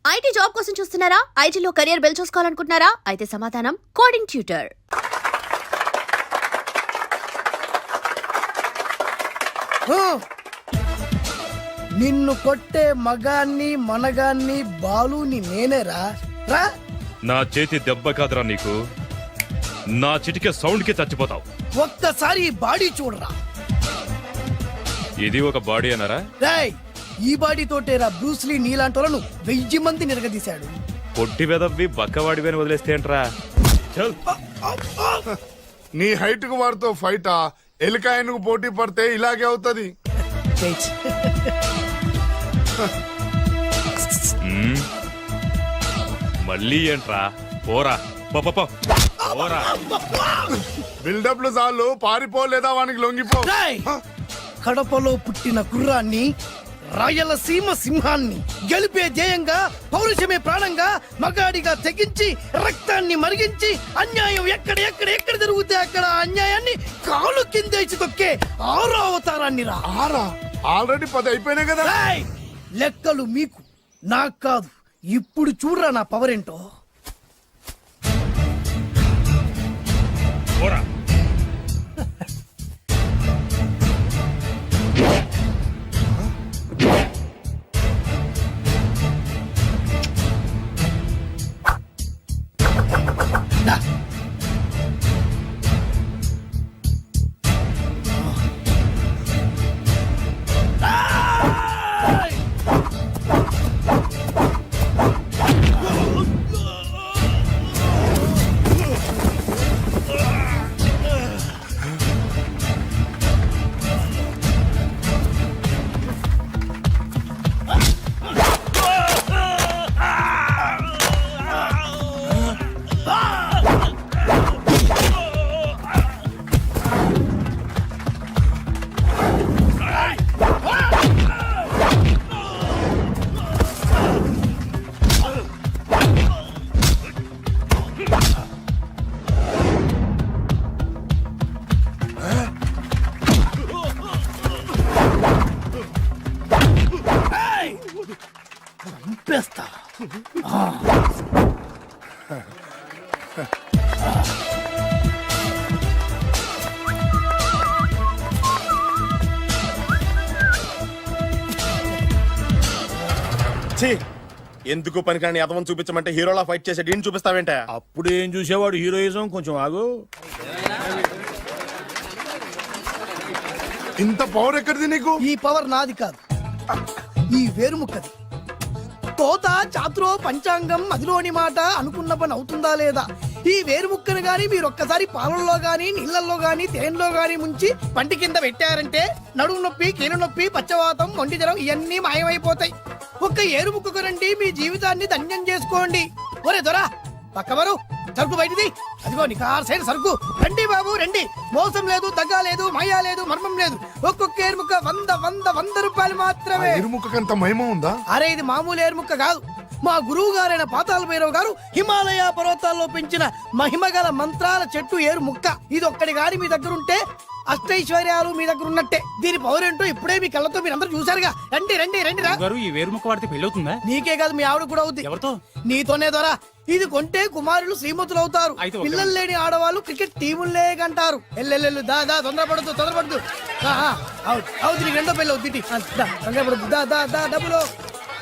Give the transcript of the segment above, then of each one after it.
IT job కోసం చూస్తున్నారా? ఐటీలో కెరియర్ బిల్డ్ చూసుకోవాలనుకుంటున్నారా? అయితే సమాధానం కోడింగ్ ట్యూటర్. నిన్ను కొట్టే మగాన్ని మనగాన్ని బాలుని నేనేరా రా. నా చేతి దెబ్బ కాదురా నీకు, నా చిటికే సౌండ్ కి చచ్చిపోతావు. ఒక్కసారి ఈ బాడీ చూడరా. ఇది ఒక బాడీ అన్నారా? రేయ్, ఈ బాడీ తోటేరా బ్రూస్లీ నీలాంటోలను 1000 మంది నిరగదీశాడు. పొట్టి వెదవ్వి బక్కవాడివి అని వదిలేస్తే ఏంట్రా? చల్. నీ హైట్ కు వాడితో ఫైటా? ఎలికాయనకు పోటీ పడితే ఇలాగే అవుతది. మళ్ళీ ఏంట్రా? పోరా పోరా. బిల్డప్ లు చాలు, పారిపోలేదా వానికి లొంగిపో. రేయ్, కడపలో పుట్టిన కుర్రాన్ని, రాయలసీమ సింహాన్ని గెలిపే ధ్యేయంగా, పౌరుషమే ప్రాణంగా, మగాడిగా తెగించి రక్తాన్ని మరిగించి అన్యాయం ఎక్కడ జరుగుతే అక్కడ అన్యాయాన్ని కాలు కిందేసి తొక్కే 6వ అవతారాన్ని రా. ఆల్రెడీ 10 అయిపోయినాయి కదా. రేయ్, లెక్కలు మీకు, నాకు కాదు. ఇప్పుడు చూడరా నా పవర్ ఏంటో. పోరా. చంపేస్తా. ఎందుకు పనికిరాని అదవం చూపించమంటే హీరోలా ఫైట్ చేసే డీన్ చూపిస్తావేంట? అప్పుడు ఏం చూసేవాడు హీరోయిజం. కొంచెం ఆగు. ఇంత పవర్ ఎక్కడిది నీకు? ఈ పవర్ నాది కాదు, ఈ వేరుముక్కది. తోత చాతురో పంచాంగం మదిలోని మాట అనుకున్న పని అవుతుందా లేదా? ఈ వేరుముక్కను గాని మీరొక్కసారి పాలల్లో గాని నీళ్లలో గాని తేనెలో గాని ముంచి పంటి కింద పెట్టారంటే నడుము నొప్పి, కీలు నొప్పి, పచ్చవాతం, మొండి జ్వరం ఇవన్నీ మాయమైపోతాయి. ఒక్క ఏరుముక్కకు రండి, మీ జీవితాన్ని ధన్యం చేసుకోండి. ఒరే దొరా, పక్కవరు సరుకు బయటిది. అదిగో నికార్సైన సరుకు. రండి బాబు రండి. మోసం లేదు, దగ్గ లేదు, మాయా లేదు, మర్మం లేదు. ఒక్కొక్క ఏరుముక్క 100 రూపాయలు మాత్రమే. ఇరుముఖకంత మహిమ ఉందా? అరే, ఇది మామూలు ఏరుముక్క కాదు. మా గురువు గారైన పాతాళ భైరవ్ గారు హిమాలయ పర్వతాల్లో పెంచిన మహిమగల మంత్రాల చెట్టు ఏరుముక్క. ఇది ఒక్కడి గాని మీ దగ్గర ఉంటే అష్టైశ్వర్యాలు మీ దగ్గర ఉన్నట్టే. దీని పవర్ ఏంటో ఇప్పుడే మీ కళ్ళతో మీరందరూ చూసారుగా. రండి రండి రండి రా. ఈ వేరుముక్క వాడితే పెళ్ళవుతుందా? నీకే కాదు, మీ ఆవిడ కూడా అవుద్ది. ఎవరితో? నీతోనే ద్వారా. ఇది కొంటే కుమారులు శ్రీమంతులు అవుతారు. పిల్లలు లేని ఆడవాళ్ళు క్రికెట్ టీములే కంటారు. ఎల్లెల్లెల్లు దా దా, తొందరపడద్దు. అవుతుంది, నీకు రెండో పెళ్ళి అవుతుంది. తొందరపడద్దు, దా దా దా. డబ్బులు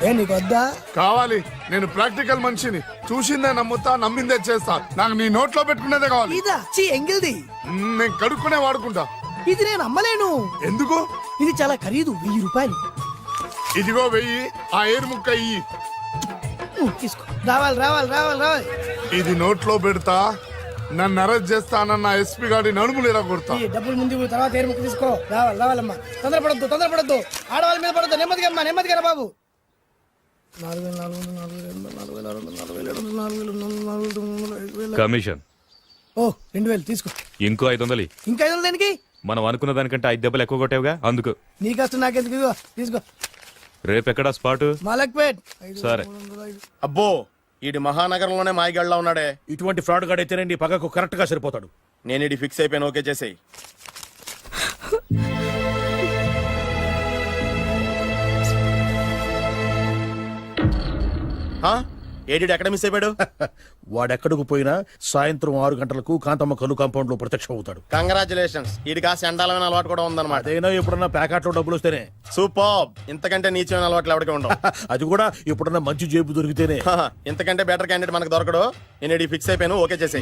ఏ నీకు వద్దా? కావాలి. నేను ప్రాక్టికల్ మనిషిని. చూసిందే నమ్ముతా, నమ్మిందే చేస్తా. నాకు నీ నోట్లో పెట్టుకునేదే కావాలి. ఇదా చీ ఎంగిల్ది. నేను కడుక్కునే వాడుకుంటా. ఇది నేను అమ్మలేను. ఎందుకు? ఇది చాలా ఖరీదు, 1000 రూపాయలు. ఇదిగో 1000. ఆ ఏరు ముక్క ఇయ్యి. తీసుకో. రావాలి. ఇది నోట్లో పెడతా, నన్ను అరెస్ట్ చేస్తానన్న ఎస్పీ గారి నడుములు ఇలా కొడతా. ఈ డబ్బులు ముందు, తర్వాత ఏరు ముక్క తీసుకో. రావాలమ్మా. తొందరపడద్దు. ఆడవాళ్ళ మీద పడద్దు. నెమ్మదిగా బాబు. 4,400, కమిషన్. ఓ 2000 తీసుకో. ఇంకో 500. ఇంకా 500 దేనికి? మనం అనుకున్న దానికంటే 5 దెబ్బలు ఎక్కువ కొట్టావుగా, అందుకు. నీ కష్టం నాకెందుకు? ఇదిగో తీసుకో. రేపెక్కడా స్పాట్? మలక్పేట్. సరే. అబ్బో, ఈడి మహానగరంలోనే మాయగాళ్ళ ఉన్నాడే. ఇటువంటి ఫ్రాడ్ గాడైతేనండి పగకు కరెక్ట్ గా సరిపోతాడు. నేను ఇది ఫిక్స్ అయిపోయాను. ఓకే చేసేయి. ఏడి ఎక్కడ మిస్ అయిపోయాడు? వాడెక్కడికి పోయినా సాయంత్రం 6 గంటలకు కాంతమ్మ కలు కాంపౌండ్ లో ప్రత్యక్షం అవుతాడు. కంగ్రాచులేషన్స్. వీడికి ఆ సెండాలమైన అలవాటు కూడా ఉందన్నమాట. అదైనా ఎప్పుడన్నా ప్యాకెట్లో డబ్బులు వస్తేనే. సూపర్. ఇంతకంటే నీచమైన అలవాట్లు ఎవరికి ఉండవు. అది కూడా ఎప్పుడన్నా మంచి జేబు దొరికితేనే. ఇంతకంటే బెటర్ క్యాండిడేట్ మనకు దొరకడు. నేను ఫిక్స్ అయిపోయాను. ఓకే చేసే.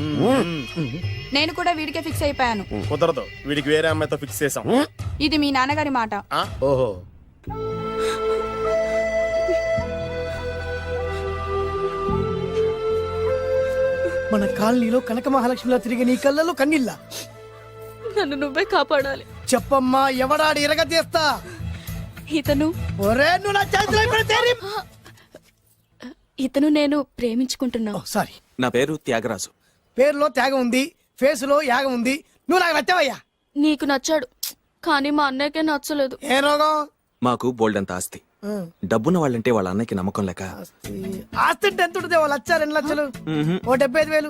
నేను కూడా వీడికే ఫిక్స్ అయిపోయాను. కుదరదు. వీడికి వేరే అమ్మాయితో ఫిక్స్ చేసాం. ఇది మీ నాన్నగారి మాట. ఓహో, మన కాలనీలో కనక మహాలక్ష్మిలా తిరిగి నీ కళ్ళలో కన్నీళ్ళ. నన్ను నువ్వే కాపాడాలి. చెప్పమ్మా, ఎవడాడి ఎరగ తీస్తా. ఇతను ఒరే నువ్వు నా చేతిలో పెడితే ఇతను నేను ప్రేమించుకుంటున్నా. సారీ, నా పేరు త్యాగరాజు. పేరులో త్యాగం ఉంది, ఫేసులో యాగం ఉంది. నువ్వు నాకు నచ్చావయ్యా. నీకు నచ్చాడు, కానీ మా అన్నయ్యకే నచ్చలేదు. ఏ రోగం? మాకు బోల్డంత ఆస్తి. డబ్బున్న వాళ్ళంటే వాళ్ళ అన్నకి నమ్మకం లేక ఆస్తి అంటే ఎంత ఉంటుంది? ఓ 1,00,000, 2 లక్షలు, ఓ 75,000,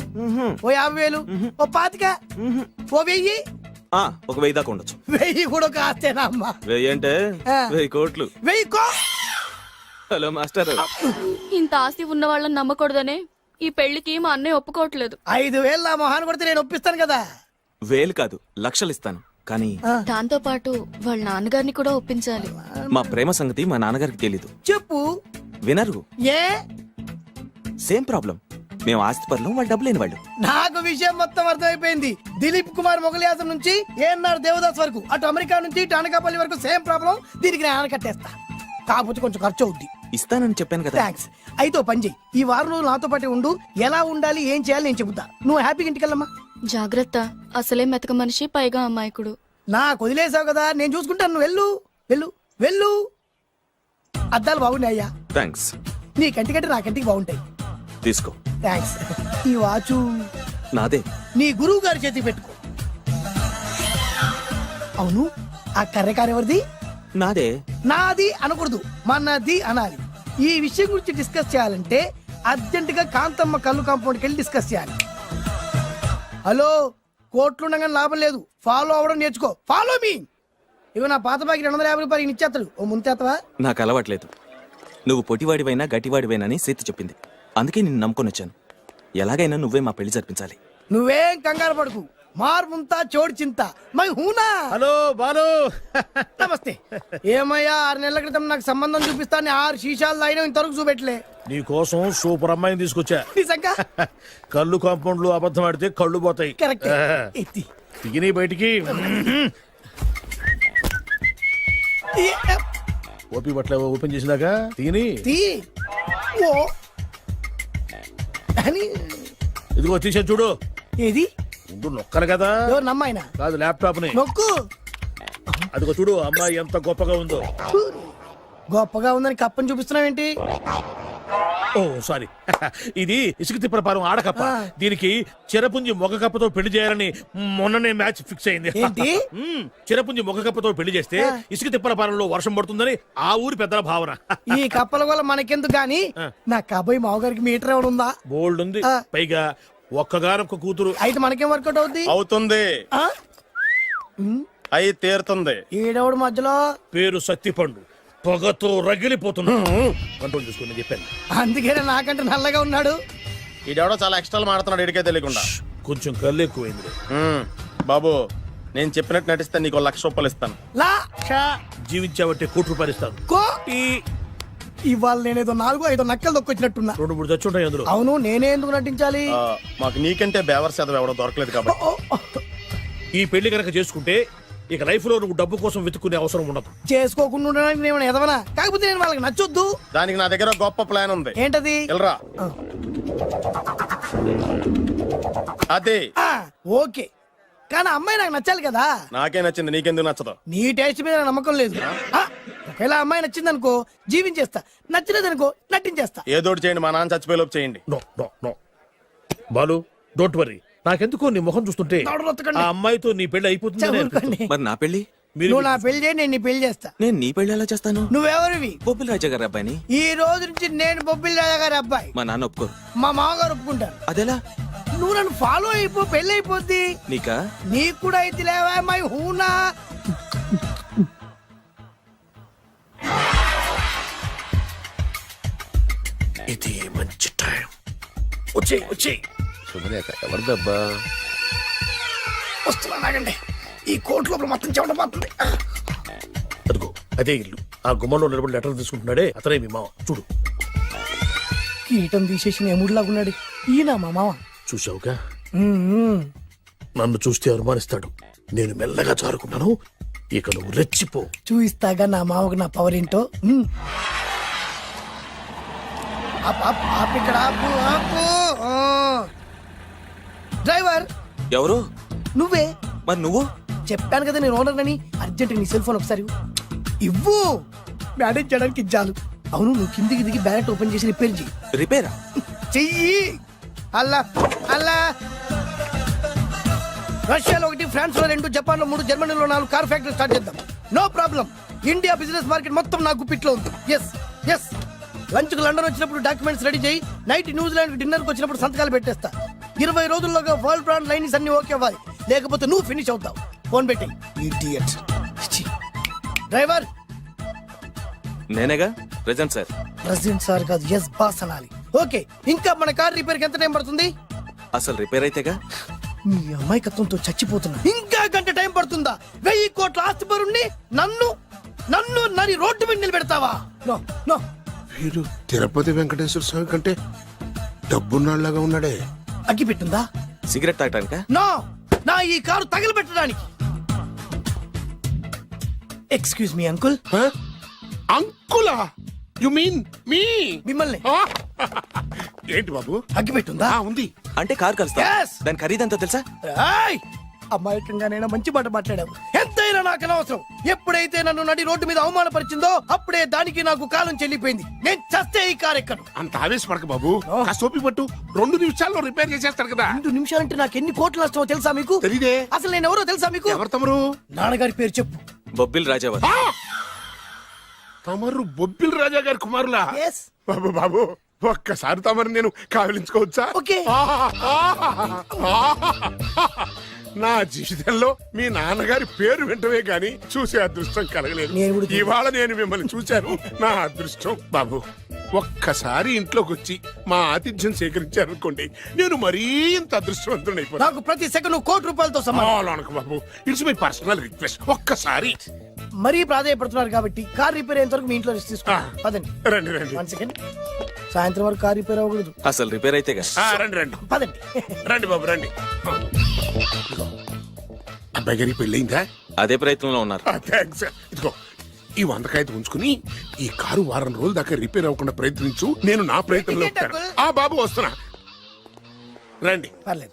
ఓ 50,000, ఓ 25,000, ఓ 1000. ఒక 1000 దాకా ఉండొచ్చు. 1000 కూడా ఒక ఆస్తేనా అమ్మా? 1000 అంటే ఆ. 1000 కోట్లు. 1000 హలో మాస్టర్. ఇంత ఆస్తి ఉన్న వాళ్ళని నమ్మకూడదనే ఈ పెళ్లికి మా అన్నయ్య ఒప్పుకోవట్లేదు. 5,000 నా మొహాన్ని కొడితే నేను ఒప్పిస్తాను కదా. 1000 కాదు, లక్షలు ఇస్తాను. కానీ దాంతో పాటు వాళ్ళ నాన్నగారిని కూడా ఒప్పించాలి. మా ప్రేమ సంగతి మా నాన్నగారికి తెలీదు. చెప్పు. వినరు. ఏ? Same problem. మేము ఆస్తి పరులం, వాళ్ళు డబ్బు లేని వాళ్ళు. నాకు విషయం మొత్తం అర్థమైపోయింది. దిలీప్ కుమార్ మొగలియాసం నుంచి ఏఎన్ఆర్ దేవదాస్ వరకు, అటు అమెరికా నుంచి ఇటు అనకాపల్లి వరకు సేమ్ ప్రాబ్లం. దీనికి నేను కట్టేస్తా. కాకపోతే కొంచెం ఖర్చు అవుద్ది. ఇస్తానని చెప్పాను కదా. థ్యాంక్స్. అయితే ఓ పని చెయ్యి, ఈ వారం రోజులు నాతో పాటే ఉండు. ఎలా ఉండాలి, ఏం చేయాలి నేను చెబుతా. నువ్వు హ్యాపీగా ఇంటికెళ్ళమ్మా. జాగ్రత్త, అసలే మెతక మనిషి, పైగా అమాయకుడు. నాకు వదిలేసావు కదా, నేను చూసుకుంటాను. నువ్వు వెళ్ళు వెళ్ళు వెళ్ళు. అద్దాలు బాగున్నాయి అయ్యా. థ్యాంక్స్. నీ కంటికంటే నా కంటికి బాగుంటాయి. తీసుకో. థ్యాంక్స్. ఈ వాచు నాదే. నీ గురువు గారి చేతికి పెట్టుకో. అవును, ఆ కర్రెకారు ఎవరిది? నాదే. నాది అనకూడదు, మనది అనాలి. ఈ విషయం గురించి డిస్కస్ చేయాలంటే అర్జెంట్ గా కాంతమ్మ కళ్ళు కాంపౌండ్కి వెళ్ళి డిస్కస్ చేయాలి. హలో, కోట్లుండగానే లాభం లేదు. ఫాలో అవ్వడం నేర్చుకో. Follow me. ఇవి నా పాత బాకి 250 రూపాయలు ఇచ్చేస్తాడు. ఓ ముంతేత్తవా? నాకు అలవాట్లేదు. నువ్వు పొటివాడివైనా గట్టివాడివైనని సీత చెప్పింది. అందుకే నిన్ను నమ్ముకొని వచ్చాను. ఎలాగైనా నువ్వే మా పెళ్లి జరిపించాలి. నువ్వేం కంగారు పడకు. మార్ ముంతా చోడు చింత మై హూనా. హలో బాలు. నమస్తే. ఏమయ్యా, 6 నెలల క్రితం నాకు సంబంధం చూపిస్తాను 6 శీషాలు అయినా ఇంతవరకు చూపెట్టలే. నీ కోసం సూపర్ అమ్మాయిని తీసుకొచ్చా. నిజంగా? కళ్ళు కాంపౌండ్ లో అబద్ధం ఆడితే కళ్ళు పోతాయి. కరెక్ట్. ఎత్తి. దిగిని బయటికి. ఓపి బట్ల ఓపెన్ చేసినాక తిని. తీ. ఓ అని. ఇదిగో తీసే చూడు. ఏది? ఉండు, నొక్కలు కదా. ఎవరు నమ్మాయినా? కాదు, ల్యాప్టాప్ ని నొక్కు. అదిగో చూడు, అమ్మాయి ఎంత గొప్పగా ఉందో. గొప్పగా ఉందని కప్పని చూపిస్తున్నావేంటి? ఓ సారీ. ఇది ఇసుక తిప్పల పారం ఆడకప్ప. దీనికి చిరపుంజి మొగ కప్పతో పెళ్లి చేయాలని మొన్ననే మ్యాచ్ ఫిక్స్ అయింది. ఏంటి? చిరపుంజి మొగ కప్పతో పెళ్లి చేస్తే ఇసుక తిప్పల పారంలో వర్షం పడుతుందని ఆ ఊరి పెద్దల భావన. ఈ కప్పల వల్ల మనకెందుకు గాని, నా కాబోయే మావగారికి మీటర్ ఎవడు ఉందా? బోల్డ్ ఉంది. ఆ. పైగా ఒక్కగారొక్క కూతురు. అయితే మనకేం వర్కౌట్ అవుద్ది? అవుతుంది. ఆ? అయి తీరుతుంది. ఈడవుడు మధ్యలో. పేరు సత్తిపండు. పొగతో రగిలిపోతున్నా. కంట్రోల్ చూసుకుని చెప్పాను. అందుకేనే నాకంటే నల్లగా ఉన్నాడు. ఈడెవడో చాలా ఎక్స్ట్రాలు మాడుతున్నాడు, ఇడికే తెలియకుండా. కొంచెం కళ్ళు ఎక్కువైంది. బాబు, నేను చెప్పినట్టు నటిస్తే నీకు 1,00,000 రూపాయలు ఇస్తాను. లా జీవించావంటే ₹1,00,000 ఇస్తాను. కో. ఇవాళ నేనేదో 4-5 నక్కలు దొక్కొచ్చినట్టున్నా. 2-3 చచ్చుంటాయి అందులో. అవును, నేనే ఎందుకు నటించాలి? మాకు నీకంటే బేవర్ శాతం ఎవడో దొరకలేదు కాబట్టి. ఈ పెళ్లి కనుక చేసుకుంటే ఇక లైఫ్ లో నువ్వు డబ్బు కోసం వెతుక్కునే అవసరం ఉండదు. చేసుకోకుండా ఉండడానికి నేను ఎదవనా? కాకపోతే నేను వాళ్ళకి నచ్చొద్దు. దానికి నా దగ్గర ఒక గొప్ప ప్లాన్ ఉంది. ఏంటది? వెళ్ళరా. అదే. ఓకే, కానీ అమ్మాయి నాకు నచ్చాలి కదా. నాకే నచ్చింది, నీకెందుకు నచ్చదు? నీ టేస్ట్ మీద నాకు నమ్మకం లేదు. ఒకవేళ అమ్మాయి నచ్చింది అనుకో, జీవించేస్తా. నచ్చలేదు అనుకో, నటించేస్తా. ఏదోటి చేయండి, మా నాన్న చచ్చిపోయేలోపు చేయండి. No no no Balu, don't worry. నాకెందుకో నీ ముఖం చూస్తుంటే ఆ అమ్మాయితో నీ పెళ్లి అయిపోతుంది. మరి నా పెళ్లి? నువ్వు నా పెళ్లి చేయి, నేను నీ పెళ్లి చేస్తా. నేను నీ పెళ్లి ఎలా చేస్తాను? నువ్వెవరివి? బొబ్బిలి రాజా గారి అబ్బాయిని. ఈ రోజు నుంచి నేను బొబ్బిలి రాజా గారి అబ్బాయి. మా నాన్న ఒప్పుకోరు. మా మామగారు ఒప్పుకుంటారు. అదెలా? నువ్వు నన్ను ఫాలో అయిపో, పెళ్లి అయిపోద్ది. నీకా? నీకు కూడా అయితే లేవా మై హూనా. ఇది మంచి టైం. వచ్చేయ్ వచ్చేయ్. శుభలేఖ ఎవరిదబ్బా? వస్తున్నా నాగండి. ఈ కోర్టు లోపల మొత్తం చెమటపోతుంది. అదిగో అదే ఇల్లు. ఆ గుమ్మంలో నిలబడి లెటర్ తీసుకుంటున్నాడే అతనే మీ మామ. చూడు. కీటం తీసేసిన ఎముడిలాగా ఉన్నాడు. ఈయన మా మామ. చూసావుగా, నన్ను చూస్తే అనుమానిస్తాడు. నేను మెల్లగా చారుకున్నాను. ఇక నువ్వు రెచ్చిపో. చూయిస్తాగా నా మామకు నా పవర్ ఏంటో. ఇక్కడ ఆపు, ఆపు. డ్రైవర్ ఎవరు? నువ్వే. మరి నువ్వు? చెప్పాను కదా నేను ఓనర్ అని. అర్జెంట్ నీ సెల్ ఫోన్ ఒకసారి ఇవ్వు. మేనేజ్ చేయడానికి ఇచ్చాను. అవును, నువ్వు కిందికి దిగి బ్యాలెట్ ఓపెన్ చేసి రిపేర్ చెయ్యి. రిపేరా? చెయ్యి. అల్లా అల్లా. రష్యాలో 1, ఫ్రాన్స్ లో 2, జపాన్ లో 3, జర్మనీలో 4 కార్ ఫ్యాక్టరీ స్టార్ట్ చేద్దాం. No problem. India business market మొత్తం నా గుప్పిట్లో ఉంది. Yes yes. లంచ్ కు లండన్ వచ్చినప్పుడు డాక్యుమెంట్స్ రెడీ చేయి. నైట్ న్యూజిలాండ్ డిన్నర్ కు వచ్చినప్పుడు సంతకాలు పెట్టేస్తా. 20 రోజుల్లోగా వరల్డ్ బ్రాండ్ లైన్స్ అన్ని ఓకే అవ్వాలి. లేకపోతే నువ్వు ఫినిష్ అవుతావు. ఫోన్ పెట్టి. ఇడియట్. డ్రైవర్. నేనేగా ప్రెజెంట్ సార్. ప్రెసిడెంట్ సార్ కాదు, ఎస్ బాస్ అనాలి. ఓకే, ఇంకా మన కార్ రిపేర్ కి ఎంత టైం పడుతుంది? అసలు రిపేర్ అయితేగా. మీ అమాయకత్వంతో చచ్చిపోతున్నా. ఇంకా గంట టైం పడుతుందా? 1000 కోట్ల ఆస్తి పరుణ్ణి నన్ను నన్ను నరి రోడ్డు మీద నిలబెడతావా? No no. వీడు తిరుపతి వెంకటేశ్వర స్వామి కంటే డబ్బున్నాళ్ళగా ఉన్నాడే. అగ్గి పెట్టుందా? సిగరెట్ తాగటానికా? నో, నా ఈ కారు తగలబెట్టడానికి. Excuse me uncle. అంకులా? You mean me? మిమ్మల్ని. ఏంటి బాబు? అగ్గి పెట్టుందా? ఉంది. అంటే కార్ కలుస్తా. Yes. దాని ఖరీదంతా తెలుసా? ఏయ్! అమాయకంగానైనా మంచి మాట మాట్లాడావు. ఎంతైనా నాకు అనవసరం. ఎప్పుడైతే నన్ను నడి రోడ్డు మీద అవమానపరిచిందో అప్పుడే దానికి నాకు కాలం చెల్లిపోయింది. నేను చస్తే ఈ కారు ఎక్కను. అంత ఆవేశపడక బాబు. కాస్త ఓపిక పట్టు. 2 నిమిషాల్లో రిపేర్ చేసేస్తారు కదా. 2 నిమిషాలంటే నాకు ఎన్ని కోట్లు నష్టమో తెలుసా మీకు? తెలీదే. అసలు నేను ఎవరో తెలుసా మీకు? ఎవరు తమరు? నాన్నగారి పేరు చెప్పు. బొబ్బిల్ రాజావారు. తమరు బొబ్బిల్ రాజా గారి కుమారులా? Yes. బాబు బాబు, ఒక్కసారి తమరు నేను కావలించుకోవచ్చా? ఓకే. నా జీవితంలో మీ నాన్నగారి పేరు వింటమే గాని చూసే అదృష్టం కలగలేదు. నేను కూడా చూడలేదు. ఇవాళ నేను మిమ్మల్ని చూశాను. నా అదృష్టం. బాబు, ఒక్కసారి ఇంట్లోకి వచ్చి మా ఆతిథ్యం సేకరించారనుకోండి, నేను మరీ ఇంత అదృష్టవంతుడైపోతాను. నాకు ప్రతి సెకండ్ కోటి సమానం. బాబు, ఇట్స్ మై పర్సనల్ రిక్వెస్ట్. ఒక్కసారి. మరీ ప్రాధాయపడుతున్నారు కాబట్టి కార్ రిపేర్ అయ్యేంత వరకు మీ ఇంట్లో రెస్ట్ తీసుకో. పదండి. రండి రండి. 1 సెకండ్. సాయంత్రం వరకు కార్ రిపేర్ అవ్వకూడదు. అసలు రిపేర్ అయితేగా. రండి రండి పదండి. రండి బాబు రండి. అబ్బాయి గారికి పెళ్ళయిందా? అదే ప్రయత్నంలో ఉన్నారు. థ్యాంక్స్. ఇదిగో ఈ 100 కాయలు ఉంచుకుని ఈ కారు వారం రోజుల దాకా రిపేర్ అవ్వకుండా ప్రయత్నించు. నేను నా ప్రయత్నంలో ఉంటాను. బాబు వస్తున్నా. రండి. పర్లేదు.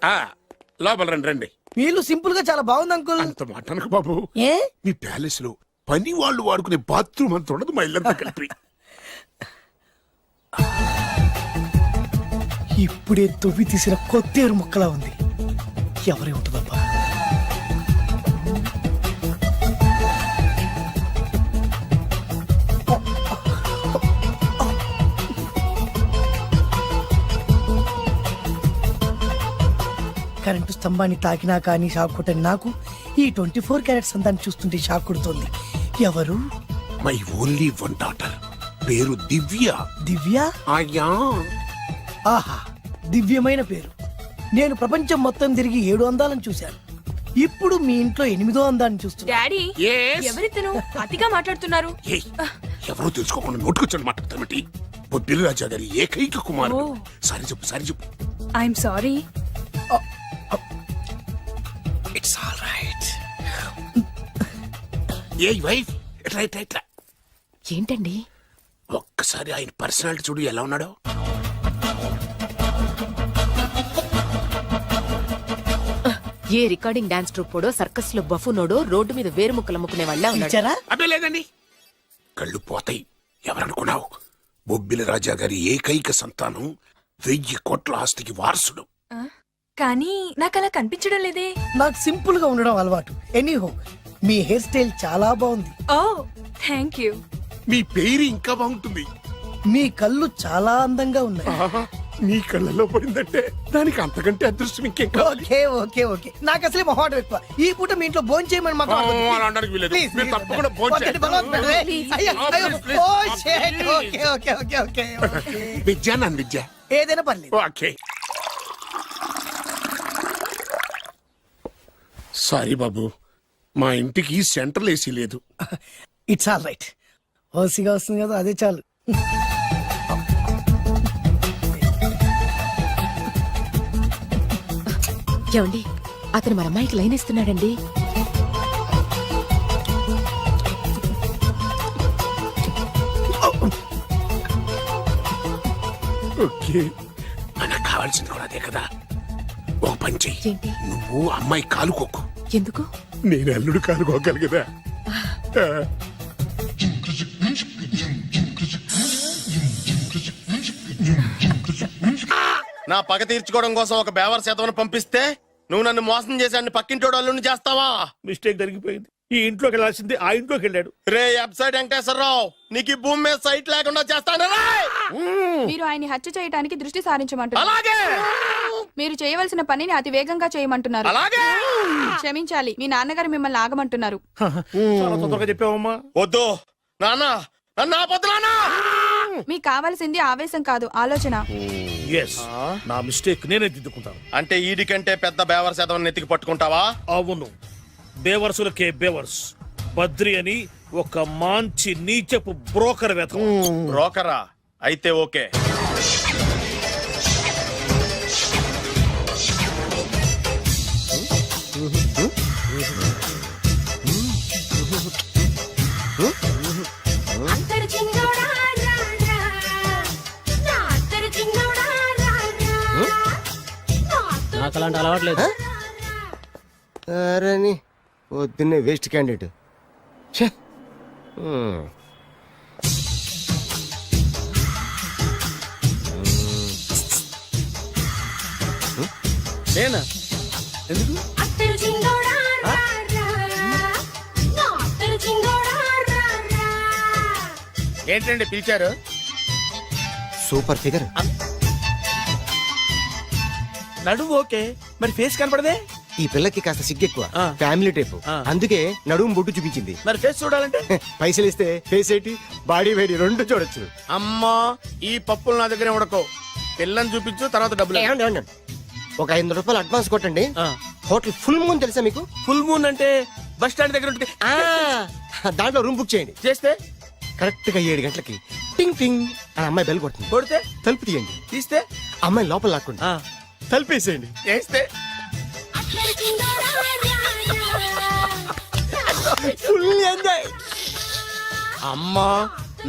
లోపల రండి రండి. మీ ఇల్లు సింపుల్ గా చాలా బాగుంది అంకుల్. అంత మాట అనకు బాబు. ఏ? మీ ప్యాలెస్ లో పని వాళ్ళు వాడుకునే బాత్రూమ్ అంత ఉండదు మా ఇల్లంతా కలిపి. ఇప్పుడే తొవ్వి తీసిన కొత్తేరు ముక్కలా ఉంది. ఎవరే ఉంటుందబ్బా? కరెంటు స్తంభాన్ని తాకినా కానీ షాక్ కొట్టని నాకు ఈ 24 క్యారెట్స్ అందాన్ని చూస్తుంటే షాక్ కొడుతోంది. ఎవరు? My only 1 daughter. పేరు దివ్య. దివ్య? అయ్యా. ఆహా, దివ్యమైన పేరు. నేను ప్రపంచం మొత్తం తిరిగి 7 అందాలను చూశాను. ఇప్పుడు మీ ఇంట్లో 8వ అందాన్ని చూస్తున్నా. Daddy, Yes? ఎవరితను అతిగా మాట్లాడుతున్నారు? ఏయ్, ఎవరో తెలుసుకోకుండా నోటుకొచ్చాడు మాట్లాడతామటి. బొబ్బిలి రాజా గారి ఏకైక కుమారుడు. సారీ చెప్పు, సారీ చెప్పు. I'm sorry. It's all right. A wife, ఇట్లా ఇట్లా ఇట్లా. ఏంటండి? ఒక్కసారి ఆయన పర్సనాలిటీ చూడు ఎలా ఉన్నాడో. ఏ రికార్డింగ్ డాన్స్ ట్రూపోడో సర్కస్ లో బఫునోడో రోడ్డు మీద వేరు ముక్కలు అమ్ముకునే వాళ్ళ ఉన్నాడు. ఇచ్చారా? అబ్బే లేదండి. కళ్ళు పోతాయి. ఎవరనుకున్నావు? బొబ్బిలి రాజా గారి ఏకైక సంతానం, 1000 కోట్ల ఆస్తికి వారసుడు. కానీ నాకు అలా కనిపించడం లేదే. నాకు సింపుల్ గా ఉండడం అలవాటు. ఎనీహో, మీ హెయిర్ స్టైల్ చాలా బాగుంది. ఓ థ్యాంక్ యూ. మీ పేరు ఇంకా బాగుంటుంది. మీ కళ్ళు చాలా అందంగా ఉన్నాయి. నీ కళ్ళలో పడిందంటే దానికి అంతకంటే అదృష్టం ఇంకేం కావాలి? ఓకే ఓకే ఓకే నాకు అసలే మొహాటం ఎక్కువ ఈ పూట మీ ఇంట్లో భోజనం చేయమని మాకు అలా అనడానికి వీల్లేదు. మీరు తప్పకుండా భోంచేయాలి. విద్య నన్ను విద్య. ఏదైనా పర్లేదు. ఓకే. సారీ బాబు, మా ఇంటికి సెంట్రల్ ఏసీ లేదు. It's all right. ఓసిగా వస్తుంది కదా అదే చాలు. ఏమండి అతను మన అమ్మాయికి లైన్ ఇస్తున్నాడండి. ఓకే, మనకు కావాల్సింది కూడా అదే కదా. ఓ పని చెయ్యి, ఏంటి? నువ్వు అమ్మాయి కాలుకోకు, ఎందుకు? నేను అల్లుడు కాలుకోగలి కదా. నా పగ తీర్చుకోవడం కోసం ఒక బేవర్ శాతం పంపిస్తే నువ్వు నన్ను మోసం చేశాన్ని పక్కింటోడు అల్లుని చేస్తావా? మిస్టేక్ జరిగిపోయింది. ఈ ఇంట్లోకి వెళ్ళాల్సింది ఆ ఇంట్లోకి వెళ్ళాడు. రే వెబ్సైట్ వెంకటేశ్వరరావు, నీకు ఈ భూమి మీద సైట్ లేకుండా చేస్తాను రే. మీరు ఆయన్ని హత్య చేయడానికి దృష్టి సారించమంటున్నారు. అలాగే మీరు చేయవలసిన పనిని అతి వేగంగా చేయమంటున్నారు. అలాగే. క్షమించాలి, మీ నాన్నగారు మిమ్మల్ని ఆగమంటున్నారు. చాలా తొందరగా చెప్పావమ్మా. వద్దు నాన్న, నన్ను ఆపొద్దు నాన్న. మీకు కావాల్సింది ఆవేశం కాదు, ఆలోచన. ఎస్, నా మిస్టేక్ నేనే దిద్దుకుంటాను. అంటే ఈడి కంటే పెద్ద బేవర్ శాతం నెత్తికి పట్టుకుంటావా? అవును, బేవర్సులకే బేవర్స్. బద్రి అని ఒక మంచి నీచపు బ్రోకర్ వెతక. బ్రోకరా? అయితే ఓకే. నాకు అలాంటి అలవాట్లేదు. అరే పొద్దున్నే వేస్ట్ క్యాండిడేట్. నేనా? ఎందుకు? ఏంటండి పిలిచారు? Super figure. నడువు ఓకే, మరి ఫేస్ కనపడదే. ఈ పిల్లకి కాస్త సిగ్గెక్కువ, ఫ్యామిలీ టైప్. అందుకే నడుము బొట్టు చూపించింది. మరి ఫేస్ చూడాలంటే పైసలు ఇస్తే ఫేస్ ఏంటి బాడీ వేడి రెండు చూడొచ్చు. అమ్మా, ఈ పప్పులు నా దగ్గర ఉడకో. పిల్లని చూపించు, తర్వాత డబ్బులు. ఏమండి, ఏమండి, ఒక 500 రూపాయలు అడ్వాన్స్ కొట్టండి. హోటల్ ఫుల్ మూన్ తెలుసా మీకు? ఫుల్ మూన్ అంటే బస్ స్టాండ్ దగ్గర ఉంటుంది. దాంట్లో రూమ్ బుక్ చేయండి. చేస్తే కరెక్ట్ గా 7 గంటలకి టింగ్ టింగ్ అని అమ్మాయి బెల్ కొడుతుంది. కొడితే తలుపు తీయండి. తీస్తే అమ్మాయి లోపల లాక్కుంటా తలుపేసేయండి. చేస్తే ఫుల్ ఎంజాయ్. అమ్మా,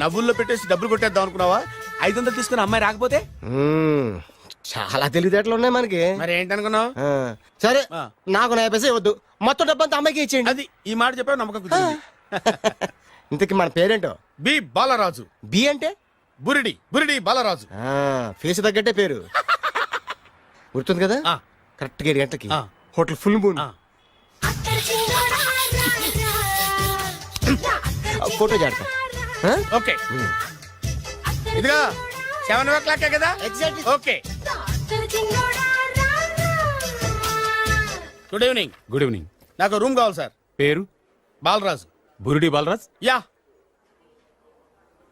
నవ్వుల్లో పెట్టేసి డబ్బులు కొట్టేద్దాం అనుకున్నావా? 500 తీసుకుని అమ్మాయి రాకపోతే? చాలా తెలివితేటలు ఉన్నాయి మనకి. మరి ఏంటనుకున్నావు? సరే, నాకు 50 పైసే వద్దు, మొత్తం డబ్బంతా అమ్మాయికి ఇచ్చేయండి. అది ఈ మాట చెప్పావు, నమ్మకం కుదిరింది. ఇంతకి మన పేరేంటో? బి బాలరాజు. బి అంటే బురిడి, బురిడి బాలరాజు. ఫేస్ తగ్గట్టే పేరు. గుర్తుంది కదా? కరెక్ట్ గా 7 గంటలకి హోటల్ ఫుల్ మూన్. ఫోటో చేడతా. ఓకే, ఇదిగా 7:00 కదా? Exactly. Okay. Good evening. Good evening. నాకు రూమ్ కావాలి సార్. పేరు? Balaraju. Burudi Balaraj. Yeah.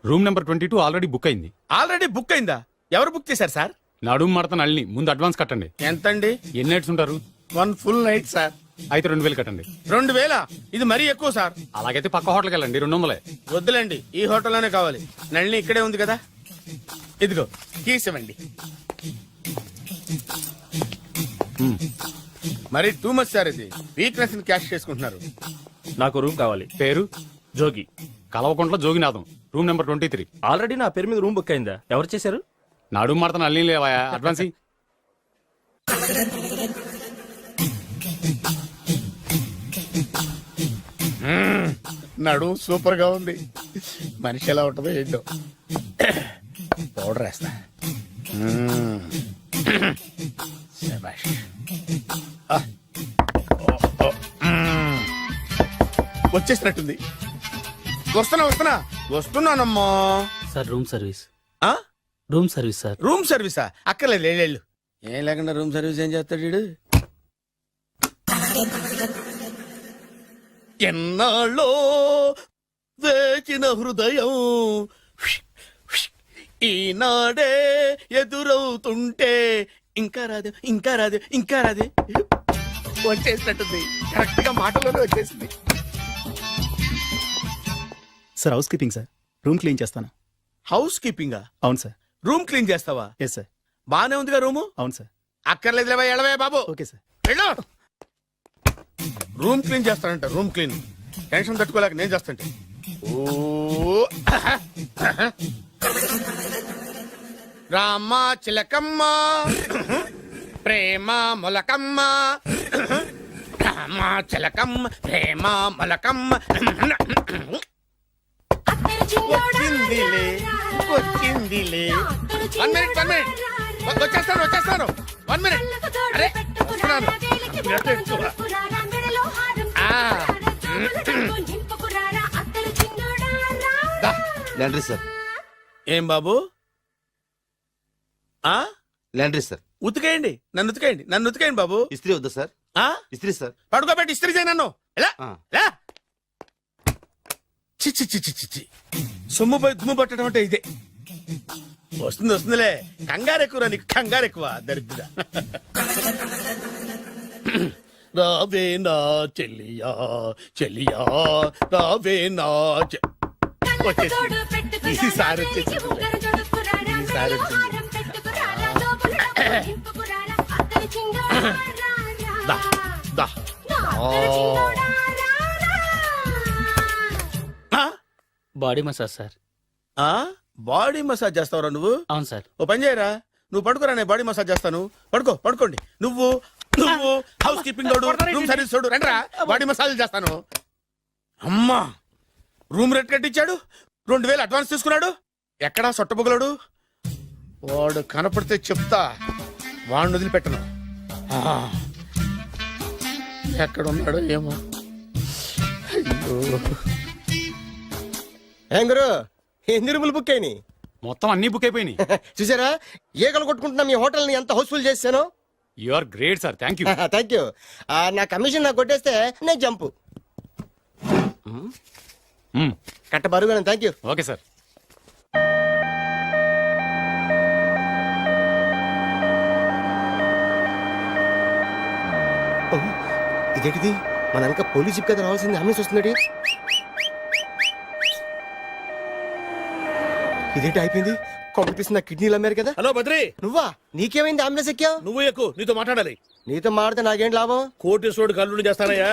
Room number 22 already book అయింది. ఆల్రెడీ బుక్ అయిందా? ఎవరు బుక్ చేశారు సార్? నడుము మడత నల్ని. ముందు అడ్వాన్స్ కట్టండి. ఎంతండి? ఎన్ని నైట్స్ ఉంటారు? 1 ఫుల్ నైట్ సార్. అయితే 2000 కట్టండి. 2000? ఇది మరీ ఎక్కువ సార్. అలాగైతే పక్క హోటల్కి వెళ్ళండి, 200. వద్దులేండి, ఈ హోటల్లోనే కావాలి. నళిని ఇక్కడే ఉంది కదా. ఇదిగో కీస్ ఇవ్వండి. మరి టూ మచ్ సార్, ఇది వీక్నెస్ ని క్యాష్ చేసుకుంటున్నారు. నాకు రూమ్ కావాలి. పేరు? Jogi. Kalvakuntla Joginatham. Room number 23. Already నా పేరు మీద రూమ్ బుక్ అయిందా? ఎవరు చేశారు? నడుము మడత నల్లి లేవా? అడ్వాన్స్ ఇయ్యి. నడు సూపర్ గా ఉంది. మనిషి ఎలా ఉంటుందో ఏంటో. పౌడర్ వేస్తా. శభాష్. వచ్చేసినట్టుంది. వస్తున్నానమ్మా. Sir room service. Room service sir. Room సర్వీసా? అక్కర్లేదు లేళ్ళు. ఏం లేకుండా రూమ్ సర్వీస్ ఏం చేస్తాడు వీడు? ఎన్నాళ్ళో వేచిన హృదయం ఈనాడే ఎదురవుతుంటే ఇంకా రాదు ఇంకా రాదు ఇంకా రాదు వచ్చేసినట్టుంది. కరెక్ట్ గా మాటలోనే వచ్చేసింది. Sir housekeeping sir. Room clean చేస్తాను. హౌస్ కీపింగా? అవును సార్. రూమ్ క్లీన్ చేస్తావా? Yes sir. బానే ఉందిగా రూము? అవును సార్. అక్కర్లేదు లేవా, ఎడవే బాబు. Okay sir. వెళ్ళు. రూమ్ క్లీన్ చేస్తానంట. రూమ్ క్లీన్ టెన్షన్ తట్టుకోలేక నేను చేస్తాంటే. ఓ రామ చిలకమ్మ ప్రేమ మొలకమ్మ రామ చిలకమ్మ ప్రేమ మొలకమ్మ వచ్చిందిలే వచ్చిందిలే. 1 minute 1 minute వచ్చేస్తాను వచ్చేస్తాను 1 minute. అరే వస్తున్నాను. Laundry sir. ఏం బాబు? ఆ లాండ్రీ సార్. ఉతికేయండి, నన్ను ఉతికేయండి, నన్ను ఉతికేయండి బాబు. ఇస్త్రీ వద్దా సార్? ఆ ఇస్త్రీ సార్. పడుకోబెట్టి ఇస్త్రీ చేయి నన్ను. ఎలా ఆ. ఎలా? చిచ్చి చిచ్చి చిచ్చి సొమ్ము పోయి దుమ్ము పట్టడం అంటే ఇదే. వస్తుంది వస్తుందిలే. కంగారు ఎక్కువ నీకు, కంగారు ఎక్కువ దరిద్ర. రావే నా చెల్లియా చెల్లియా రావే నా వచ్చేసి ఈసారి వచ్చేసి ఈసారి వచ్చింది. దా దా. Body massage sir. Body massage చేస్తావురా నువ్వు? అవును సార్. ఓ పని చేయరా, నువ్వు పడుకోరా, నేను బాడీ మసాజ్ చేస్తాను. పడుకో పడుకోండి. నువ్వు నువ్వు హౌస్ కీపింగ్ తోడు, రూమ్ సర్వీస్ తోడు, రండిరా బాడీ మసాజ్ చేస్తాను. అమ్మా రూమ్ రేట్ కట్టించాడు, 2000 అడ్వాన్స్ తీసుకున్నాడు. ఎక్కడా సొట్టబుగలాడు? వాడు కనపడితే చెప్తా, వాడిని వదిలిపెట్టను. ఎక్కడ ఉన్నాడో ఏమో. అయ్యో ఏం గురు, ఎన్ని రూములు బుక్ అయినాయి? మొత్తం అన్ని బుక్ అయిపోయినాయి. చూసారా ఈగలు కొట్టుకుంటున్నా మీ హోటల్ ని ఎంత హౌస్ఫుల్ చేశాను. You are great sir. Thank you. Thank you. నా కమిషన్ నాకు కొట్టేస్తే నేను జంపు కట్ట బరువు. Thank you. Okay sir. ఇదేంటిది, మన వెనక పోలీస్ జిప్ కదా రావాల్సింది, అంబులెన్స్ వస్తుంది. ఇదేంటి అయిపోయింది? కొంపపిస్తున్న కిడ్నీలు అమ్మారు కదా. హలో బద్రి, నువ్వా? నీకేమైంది అంబులెన్స్ ఎక్కావు? నువ్వు ఎక్కువ, నీతో మాట్లాడాలి. నీతో మాడితే నాకేం లాభం? కోటేశ్వరుడు కల్లుడు చేస్తానయ్యా.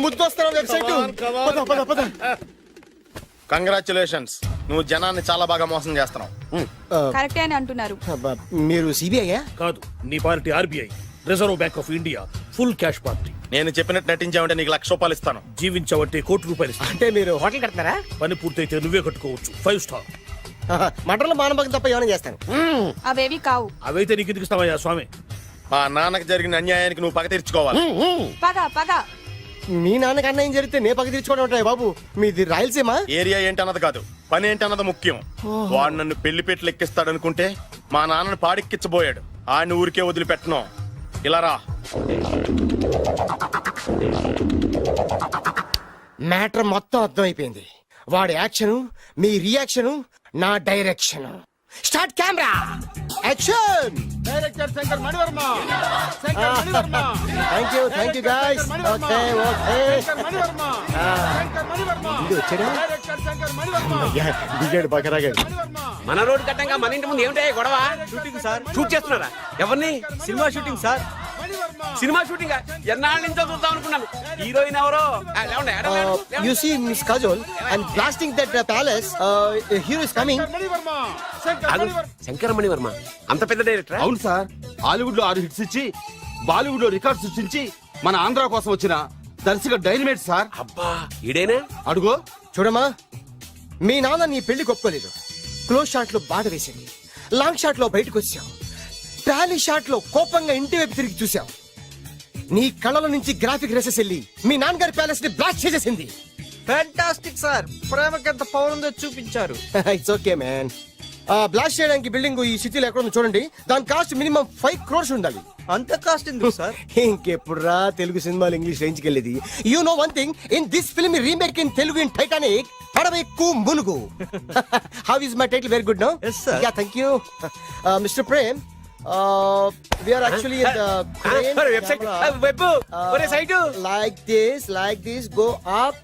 ముద్దొస్తారా వెబ్సైట్? కంగ్రాచులేషన్స్, నువ్వు జనాన్ని చాలా బాగా మోసం చేస్తున్నావు. కరెక్టే అని అంటున్నారు. మీరు సిబిఐయా? కాదు, నీ party RBI, reserve bank of India, full cash party. నేను చెప్పినట్టు నటించావంటే నీకు ₹1,00,000 ఇస్తాను. జీవించవంటే ₹1,00,000 ఇస్తాను. అంటే మీరు హోటల్ కడతారా? పని పూర్తయితే నువ్వే కట్టుకోవచ్చు 5 స్టార్. మటన్లో మానభంగం తప్ప ఏమైనా చేస్తాను. అవేవి కావు. అవైతే నీకు ఎందుకు ఇస్తావయ్యా స్వామి? మా నాన్నకు జరిగిన అన్యాయానికి నువ్వు పగ తీర్చుకోవాలి. పగ పగ. మీ నాన్నకి అన్యాయం జరిగితే నే పక్క తీర్చుకోవడం ఉంటాయి బాబు. మీది రాయలసీమ. ఏరియా ఏంటన్నది కాదు, పని ఏంటన్నది ముఖ్యం. వాడు నన్ను పెళ్లిపేటలు ఎక్కిస్తాడనుకుంటే మా నాన్నను పాడెక్కించబోయాడు. ఆడిని ఊరికే వదిలిపెట్టను. ఇలా రా. మ్యాటర్ మొత్తం అర్థమైపోయింది. వాడి యాక్షన్, మీ రియాక్షన్, నా direction. Start camera action. Director Shankar Mani Varma. Thank you guys. Okay okay. ఇది వచ్చాడా? అయ్యా, దిగాడు బకరాగాడు. మన రోడ్ కట్టంగా మన ఇంటి ముందు ఏమిటాయి గొడవ? Shooting sir. షూట్ చేస్తున్నారా? ఎవరిని? Cinema shooting sir. Cinema shooting ఎన్నాళ్ళ నుంచో చూద్దాం అనుకున్నాను. హీరోయిన్ ఎవరో? You see Miss Kajol, I'm blasting that palace. Hero is coming. Shankar Mani Varma అంత పెద్ద డైరెక్టర్? అవును సార్. హాలీవుడ్ లో 6 హిట్స్ ఇచ్చి బాలీవుడ్ లో రికార్డ్ సృష్టించి మన ఆంధ్ర కోసం వచ్చిన దర్శక డైనమేట్ సార్. అబ్బా ఈడేనా? అడుగో. చూడమ్మా, మీ నాన్న నీ పెళ్లి ఒప్పుకోలేదు. క్లోజ్ షాట్ లో బాధ వేసింది, లాంగ్ షాట్ లో బయటకు వచ్చావు, టాలీ షాట్ లో కోపంగా ఇంటి వైపు తిరిగి చూసావు. నీ కళ్ళలో నుంచి గ్రాఫిక్ రెసెస్ వెళ్ళి మీ నాన్నగారి ప్యాలెస్ ని బ్లాస్ట్ చేసేసింది. Fantastic sir. ప్రేమకి ఎంత పవర్ ఉందో చూపించారు. It's okay man. బ్లాస్ట్ చేయడానికి బిల్డింగ్ ఈ సిటీలో ఎక్కడ ఉందో చూడండి. దాని కాస్ట్ మినిమం 5 crores ఉండాలి. అంత కాస్ట్ ఎందుకు సార్? ఇంకెప్పుడు రా తెలుగు సినిమాలు ఇంగ్లీష్ రేంజ్ కి వెళ్ళేది. You know one thing, in this film remake in Telugu in Titanic పడవెక్కు మునుగు. How is my title? Very good no. Yes, sir. Yeah thank you Mister Prem. We are actually in the crane camera. Like this, go up,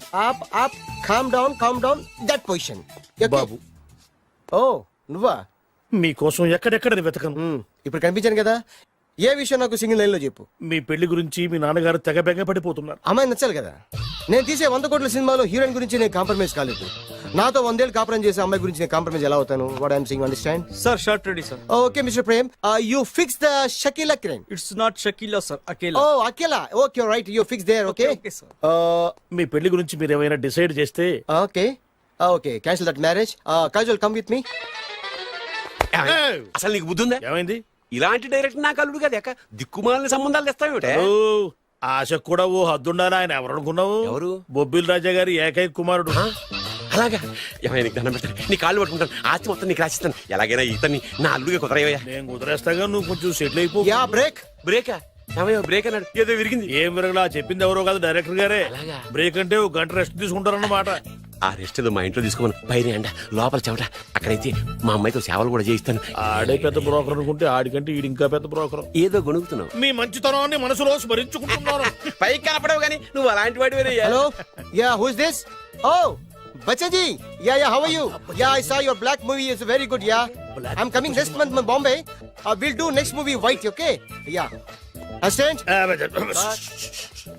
calm down, that position. Okay? Babu Oh, నువ్వా? మీకోసం ఎక్కడెక్కడ వెతకను. ఇప్పుడు కనిపించాను కదా. ఏ విషయం నాకు single line లో చెప్పు. మీ పెళ్లి గురించి మీ నాన్నగారు తెగ బెగ పడిపోతున్నారు. అమ్మాయి నచ్చాలి కదా. నేను తీసే 100 కోట్ల సినిమాలో హీరోయిన్ గురించి నేను కాంప్రమైజ్ కాలేదు. నాతో 100 ఏళ్ళు కాపురం చేసే అమ్మాయి గురించి నేను కాంప్రమైజ్ ఎలా అవుతాను? What I'm sing, understand? Sir shot ready sir. Okay Mister Prem, you fix the Shakeela crane. It's not Shakeela sir, Akela. Oh Akela. Okay right, you fix there. Okay Okay, sir. మీ పెళ్లి గురించి మీరు ఏమైనా డిసైడ్ చేస్తే okay cancel that marriage. Kajal come with me. అసలు నీకు బుద్ధి ఉందా? ఏమైంది? ఇలాంటి డైరెక్టర్ నాకు అల్లుడు కదా, దిక్కుమాలని సంబంధాలు తెస్తావేమిటే? ఓ, ఆశకు కూడా ఓ హద్దుండాలి. ఆయన ఎవరు అనుకున్నావు? ఎవరు? బొబ్బిల్ రాజా గారి ఏకైక కుమారుడు. అలాగా? ఏమైనా నీకు దండం పెడతాను, నీ కాళ్ళు పట్టుకుంటాను, ఆస్తి మొత్తం నీకు రాసిస్తాను. ఎలాగైనా ఇతన్ని నా అల్లుడిగా కుదరయ్యా. నేను కుదిరేస్తాగా, నువ్వు కొంచెం సెటిల్ అయిపో. Yeah break. బ్రేకా? ఏమయ్యో బ్రేక్ అన్నాడు, ఏదో విరిగింది. ఏం విరగలా? చెప్పింది ఎవరో కాదు, డైరెక్టర్ గారే. అలాగా? బ్రేక్ అంటే ఒక గంట రెస్ట్ తీసుకుంటారన్నమాట. ఆ రెస్ట్ ఏదో మా ఇంట్లో తీసుకోమని. పైన అంట, లోపల చెమట. అక్కడైతే మా అమ్మాయితో సేవలు కూడా చేయిస్తాను. ఆడే పెద్ద బ్రోకర్ అనుకుంటే ఆడికంటే ఈడు ఇంకా పెద్ద బ్రోకర్. ఏదో గొణుగుతున్నావు. మీ మంచితనాన్ని మనసులో స్మరించుకుంటున్నాను. పైకి కనపడవు కానీ నువ్వు అలాంటి వాడి. Hello, yeah who is this? Oh Bachchaji, yeah how are you? Yeah I saw your Black movie is very good. Yeah I am coming next month Bombay. Will do next movie white. Okay yeah assistant.